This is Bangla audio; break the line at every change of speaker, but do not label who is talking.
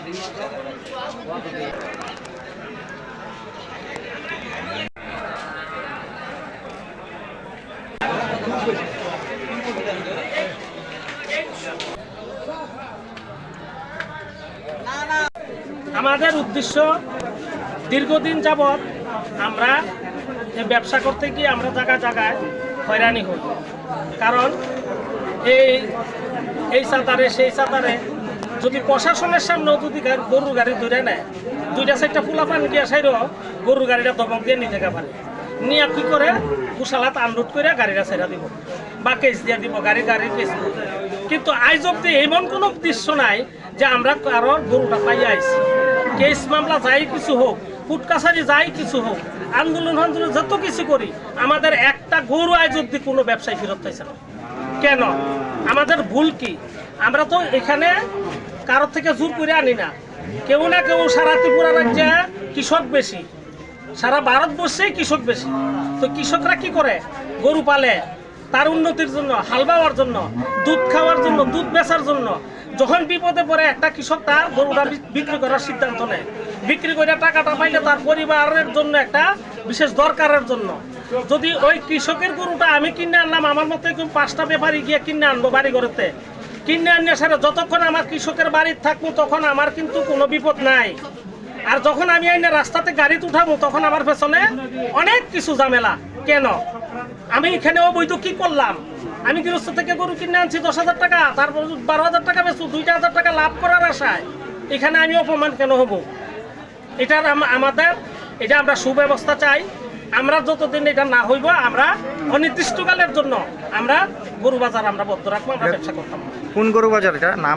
আমাদের উদ্দেশ্য দীর্ঘদিন যাবৎ আমরা ব্যবসা করতে গিয়ে আমরা জায়গায় জায়গায় হয়রানি হই। কারণ এই সাঁতারে সেই সাঁতারে যদি প্রশাসনের সামনেও যদি গরুর গাড়ি ধরে নেয়, 2-4টা ফুলাপান গিয়া সাইরও গরুর গাড়িটা দমক দিয়ে নিতে পারে, নিয়ে কি করে কুশালাত আনলোড করে গাড়িটা ছেড়া দিব বা কেস দিয়ে দিব, গাড়ির কেস। কিন্তু আজ অব্দি এমন কোনো দৃশ্য নাই যে আমরা কারোর গরুটা পাইয়া আইছি। কেস মামলা যাই কিছু হোক, কোর্ট কাছারি যাই কিছু হোক, আন্দোলন যত কিছু করি, আমাদের একটা গরু আজ অব্দি কোনো ব্যবসায়ী ফেরত পাইছে না। কেন? আমাদের ভুল কি? আমরা তো এখানে কারোর থেকে জোর করে আনি না। কেউ না কেউ সারা ত্রিপুরা রাজ্যে কৃষক বেশি, সারা ভারতবর্ষেই কৃষক বেশি। তো কৃষকরা কি করে? গরু পালে তার উন্নতির জন্য, হাল বাওয়ার জন্য, দুধ খাওয়ার জন্য, দুধ বেচার জন্য। যখন বিপদে পড়ে একটা কৃষক তার গরুটা বিক্রি করার সিদ্ধান্ত নেয়, বিক্রি করে টাকাটা পাইলে তার পরিবারের জন্য একটা বিশেষ দরকারের জন্য। যদি ওই কৃষকের গরুটা আমি কিনে আনলাম, আমার মতো 5টা ব্যাপারী গিয়ে কিনে আনবো বাড়ি ঘরেতে, কিনে আনিয়ে সারা যতক্ষণ আমার কৃষকের বাড়িতে থাকবো তখন আমার কিন্তু কোনো বিপদ নাই। আর যখন আমি আইনে রাস্তাতে গাড়িতে উঠাবো তখন আমার পেছনে অনেক কিছু ঝামেলা। কেন? আমি এখানে অবৈধ কি করলাম? আমি গৃহস্থ থেকে গরু কিনে আনছি 10,000 টাকা, তারপর 12,000 টাকা বেচু, 2,000 টাকা লাভ করার আশায় এখানে আমি অপমান কেন হব? এটার আমাদের এটা আমরা সুব্যবস্থা চাই। আমরা যতদিন এটা না হইব, আমরা অনির্দিষ্টকালের জন্য আমরা গরু বাজার আমরা বন্ধ রাখবো, আমরা ব্যবসা করতাম।
কোন গরু বাজার এটা নাম?